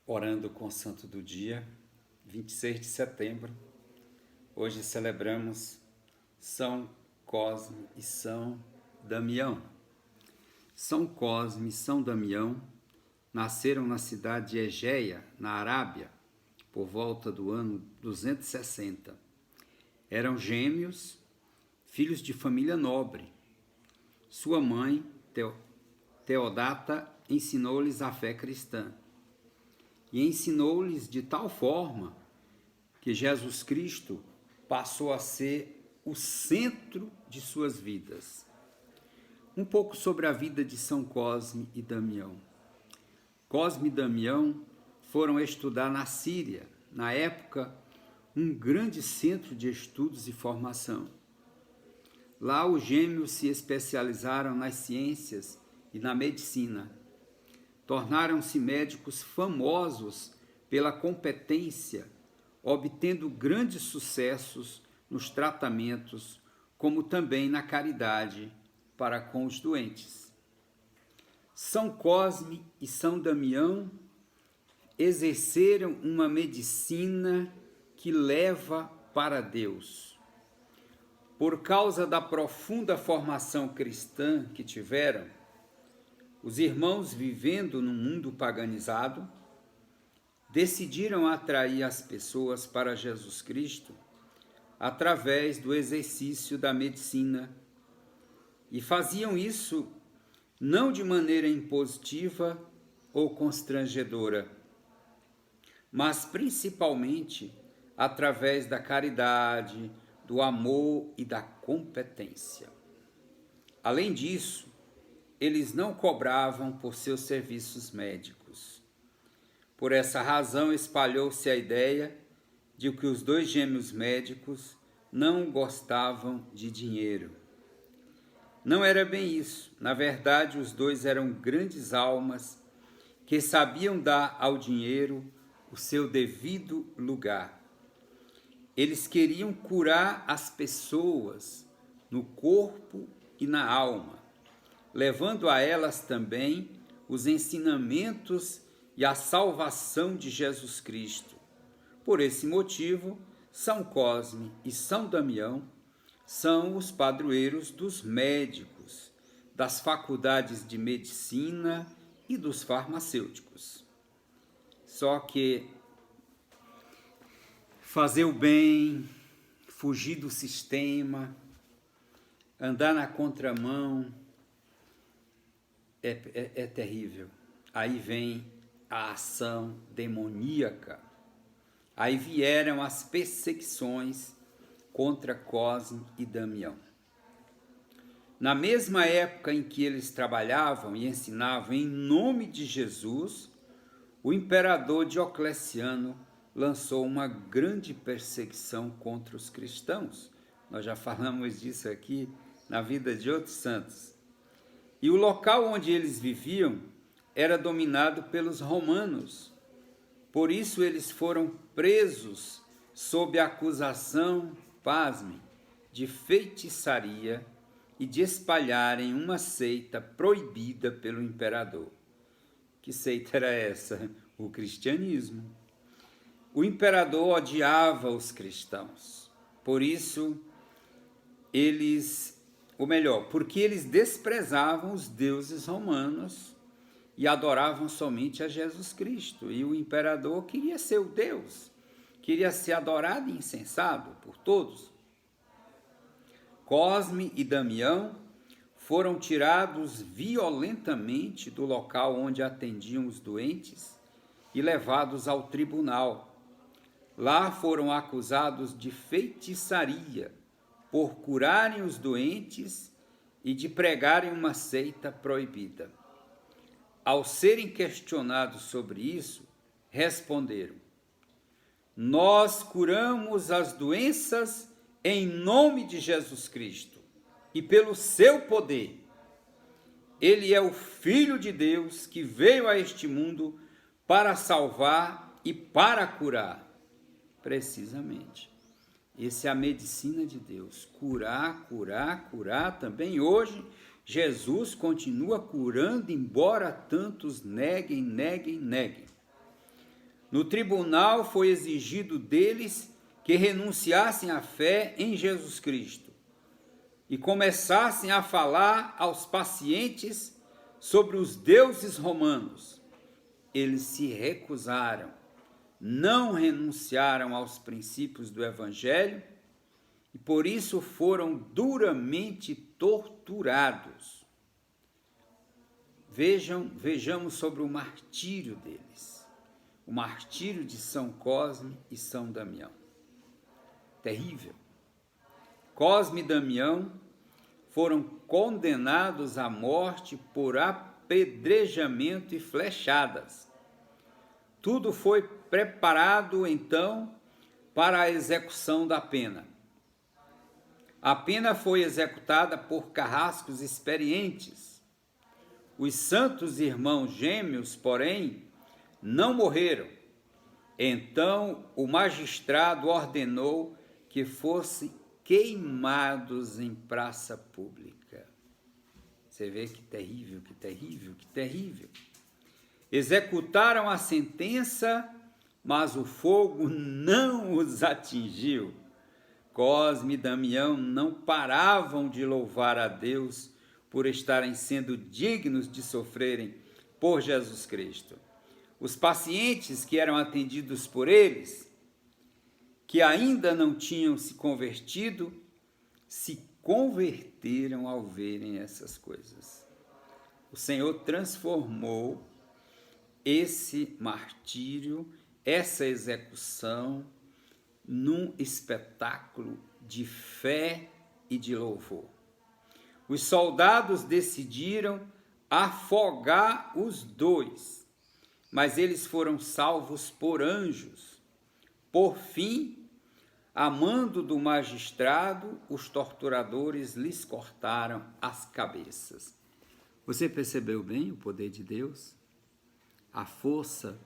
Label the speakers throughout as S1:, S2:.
S1: Orando com o Santo do Dia, 26 de setembro. Hoje celebramos São Cosme e São Damião. São Cosme e São Damião nasceram na cidade de Egeia, na Arábia, por volta do ano 260. Eram gêmeos, filhos de família nobre. Sua mãe, Teodata, ensinou-lhes a fé cristã. E ensinou-lhes de tal forma que Jesus Cristo passou a ser o centro de suas vidas. Um pouco sobre a vida de São Cosme e Damião. Cosme e Damião foram estudar na Síria, na época, um grande centro de estudos e formação. Lá os gêmeos se especializaram nas ciências e na medicina. Tornaram-se médicos famosos pela competência, obtendo grandes sucessos nos tratamentos, como também na caridade para com os doentes. São Cosme e São Damião exerceram uma medicina que leva para Deus. Por causa da profunda formação cristã que tiveram, os irmãos, vivendo num mundo paganizado, decidiram atrair as pessoas para Jesus Cristo através do exercício da medicina, e faziam isso não de maneira impositiva ou constrangedora, mas principalmente através da caridade, do amor e da competência. Além disso, eles não cobravam por seus serviços médicos. Por essa razão, espalhou-se a ideia de que os dois gêmeos médicos não gostavam de dinheiro. Não era bem isso. Na verdade, os dois eram grandes almas que sabiam dar ao dinheiro o seu devido lugar. Eles queriam curar as pessoas no corpo e na alma, levando a elas também os ensinamentos e a salvação de Jesus Cristo. Por esse motivo, São Cosme e São Damião são os padroeiros dos médicos, das faculdades de medicina e dos farmacêuticos. Só que fazer o bem, fugir do sistema, andar na contramão, é terrível. Aí vem a ação demoníaca. Aí vieram as perseguições contra Cosme e Damião. Na mesma época em que eles trabalhavam e ensinavam em nome de Jesus, o imperador Diocleciano lançou uma grande perseguição contra os cristãos. Nós já falamos disso aqui na vida de outros santos. E o local onde eles viviam era dominado pelos romanos. Por isso eles foram presos sob a acusação, pasmem, de feitiçaria e de espalharem uma seita proibida pelo imperador. Que seita era essa? O cristianismo. O imperador odiava os cristãos. Por isso porque eles desprezavam os deuses romanos e adoravam somente a Jesus Cristo. E o imperador queria ser o Deus, queria ser adorado e incensado por todos. Cosme e Damião foram tirados violentamente do local onde atendiam os doentes e levados ao tribunal. Lá foram acusados de feitiçaria, por curarem os doentes e de pregarem uma seita proibida. Ao serem questionados sobre isso, responderam: nós curamos as doenças em nome de Jesus Cristo e pelo seu poder. Ele é o Filho de Deus que veio a este mundo para salvar e para curar. Precisamente. Essa é a medicina de Deus, curar, curar, curar. Também hoje, Jesus continua curando, embora tantos neguem. No tribunal foi exigido deles que renunciassem à fé em Jesus Cristo e começassem a falar aos pacientes sobre os deuses romanos. Eles se recusaram, não renunciaram aos princípios do Evangelho e por isso foram duramente torturados. Vejamos sobre o martírio deles, o martírio de São Cosme e São Damião. Terrível. Cosme e Damião foram condenados à morte por apedrejamento e flechadas. Tudo foi preparado, então, para a execução da pena. A pena foi executada por carrascos experientes. Os santos irmãos gêmeos, porém, não morreram. Então o magistrado ordenou que fossem queimados em praça pública. Você vê que terrível, que terrível, que terrível. Executaram a sentença, mas o fogo não os atingiu. Cosme e Damião não paravam de louvar a Deus por estarem sendo dignos de sofrerem por Jesus Cristo. Os pacientes que eram atendidos por eles, que ainda não tinham se convertido, se converteram ao verem essas coisas. O Senhor transformou esse martírio, essa execução, num espetáculo de fé e de louvor. Os soldados decidiram afogar os dois, mas eles foram salvos por anjos. Por fim, a mando do magistrado, os torturadores lhes cortaram as cabeças. Você percebeu bem o poder de Deus? A força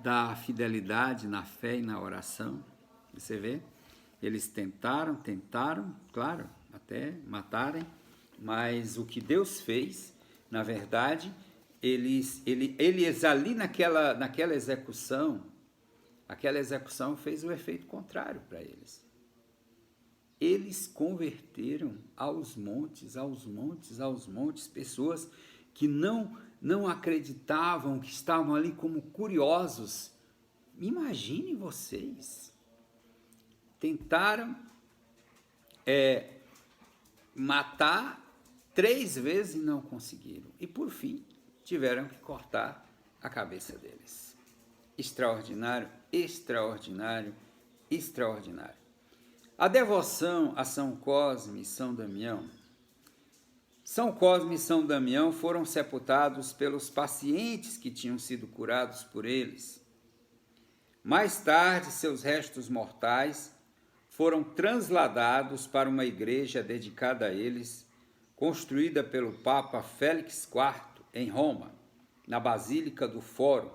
S1: da fidelidade na fé e na oração? Você vê? Eles tentaram, claro, até matarem, mas o que Deus fez, na verdade, eles ali naquela execução, aquela execução fez o efeito contrário para eles. Eles converteram aos montes, pessoas que não acreditavam, que estavam ali como curiosos. Imagine vocês. Tentaram matar 3 vezes e não conseguiram. E por fim, tiveram que cortar a cabeça deles. Extraordinário, extraordinário, extraordinário. A devoção a São Cosme e São Damião. São Cosme e São Damião foram sepultados pelos pacientes que tinham sido curados por eles. Mais tarde, seus restos mortais foram transladados para uma igreja dedicada a eles, construída pelo Papa Félix IV em Roma, na Basílica do Fórum.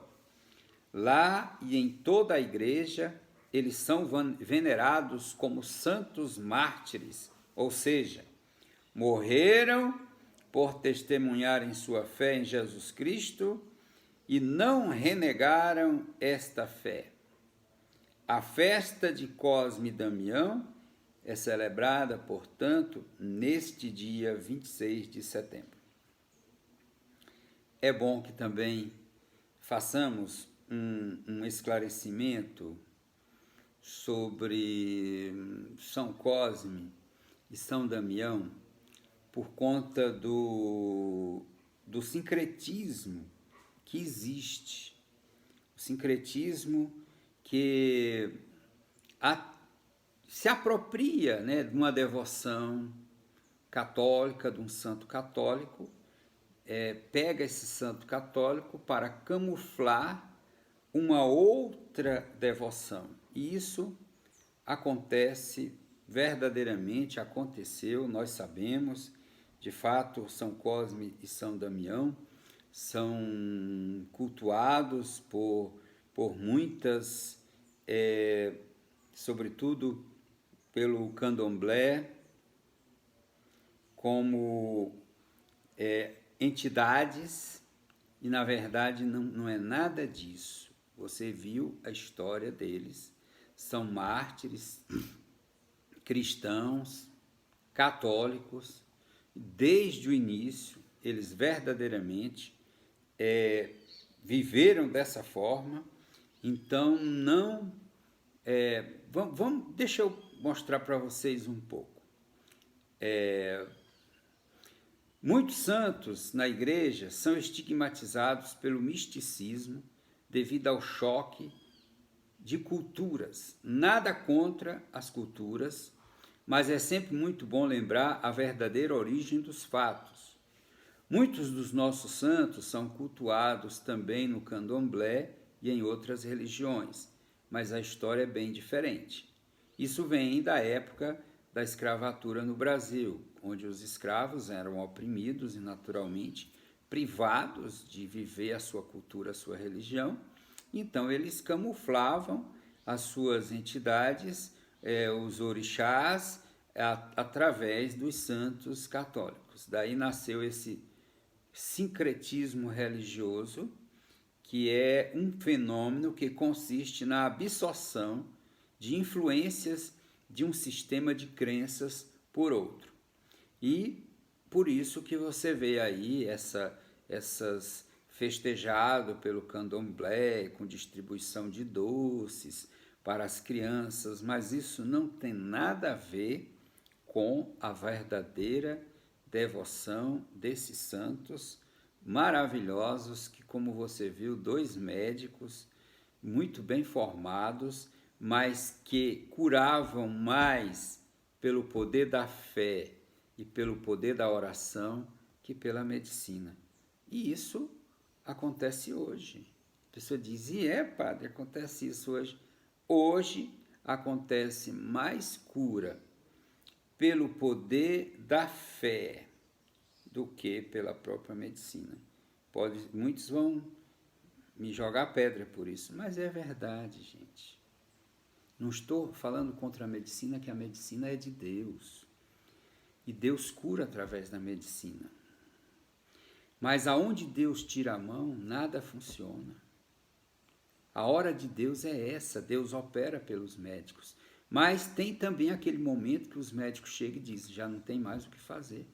S1: Lá e em toda a igreja, eles são venerados como santos mártires, ou seja, morreram por testemunharem sua fé em Jesus Cristo e não renegaram esta fé. A festa de Cosme e Damião é celebrada, portanto, neste dia 26 de setembro. É bom que também façamos um esclarecimento sobre São Cosme e São Damião por conta do sincretismo que existe. O sincretismo que se apropria, né, de uma devoção católica, de um santo católico, pega esse santo católico para camuflar uma outra devoção. E isso acontece, verdadeiramente aconteceu, nós sabemos, de fato, São Cosme e São Damião são cultuados por muitas, sobretudo pelo candomblé, como entidades, e na verdade não é nada disso. Você viu a história deles. São mártires cristãos, católicos. Desde o início, eles verdadeiramente viveram dessa forma. Então, não... deixa eu mostrar para vocês um pouco. Muitos santos na igreja são estigmatizados pelo misticismo devido ao choque de culturas. Nada contra as culturas, mas é sempre muito bom lembrar a verdadeira origem dos fatos. Muitos dos nossos santos são cultuados também no candomblé e em outras religiões, mas a história é bem diferente. Isso vem da época da escravatura no Brasil, onde os escravos eram oprimidos e naturalmente privados de viver a sua cultura, a sua religião. Então eles camuflavam as suas entidades, os orixás, através dos santos católicos. Daí nasceu esse sincretismo religioso, que é um fenômeno que consiste na absorção de influências de um sistema de crenças por outro. E por isso que você vê aí essas festejado pelo candomblé, com distribuição de doces para as crianças, mas isso não tem nada a ver com a verdadeira devoção desses santos maravilhosos, que, como você viu, 2 médicos muito bem formados, mas que curavam mais pelo poder da fé e pelo poder da oração que pela medicina. E isso acontece hoje. A pessoa diz, padre, acontece isso hoje. Hoje acontece mais cura pelo poder da fé do que pela própria medicina. Muitos vão me jogar pedra por isso, mas é verdade, gente. Não estou falando contra a medicina, que a medicina é de Deus. E Deus cura através da medicina. Mas aonde Deus tira a mão, nada funciona. A hora de Deus é essa, Deus opera pelos médicos. Mas tem também aquele momento que os médicos chegam e dizem, já não tem mais o que fazer.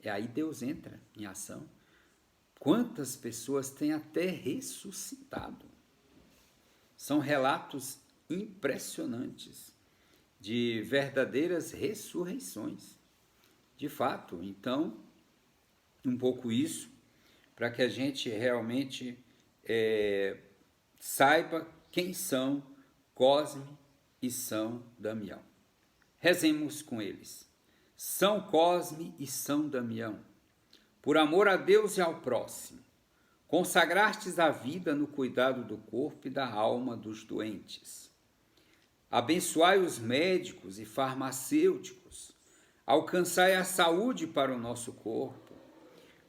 S1: E aí Deus entra em ação. Quantas pessoas têm até ressuscitado? São relatos impressionantes de verdadeiras ressurreições. De fato, então, um pouco isso, para que a gente realmente saiba quem são Cosme e São Damião. Rezemos com eles. São Cosme e São Damião, por amor a Deus e ao próximo, consagrastes a vida no cuidado do corpo e da alma dos doentes. Abençoai os médicos e farmacêuticos, alcançai a saúde para o nosso corpo,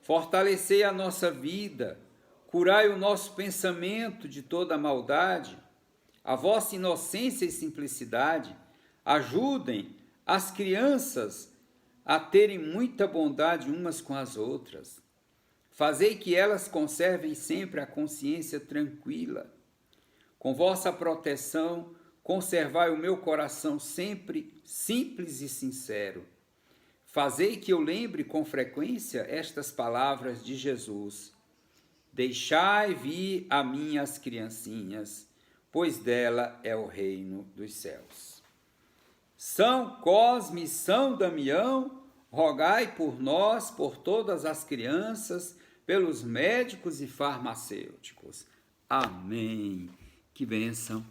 S1: fortalecei a nossa vida, curai o nosso pensamento de toda a maldade, a vossa inocência e simplicidade, ajudem as crianças a terem muita bondade umas com as outras. Fazei que elas conservem sempre a consciência tranquila. Com vossa proteção, conservai o meu coração sempre simples e sincero. Fazei que eu lembre com frequência estas palavras de Jesus. Deixai vir a mim as criancinhas, pois dela é o reino dos céus. São Cosme e São Damião, rogai por nós, por todas as crianças, pelos médicos e farmacêuticos. Amém. Que bênção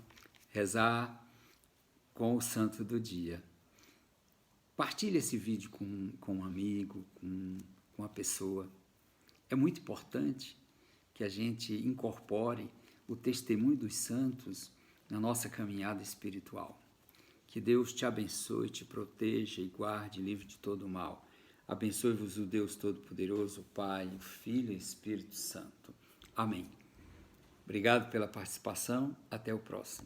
S1: rezar com o santo do dia. Partilhe esse vídeo com um amigo, com uma pessoa. É muito importante que a gente incorpore o testemunho dos santos na nossa caminhada espiritual. Que Deus te abençoe, te proteja e guarde livre de todo mal. Abençoe-vos o Deus Todo-Poderoso, o Pai, o Filho e o Espírito Santo. Amém. Obrigado pela participação. Até o próximo.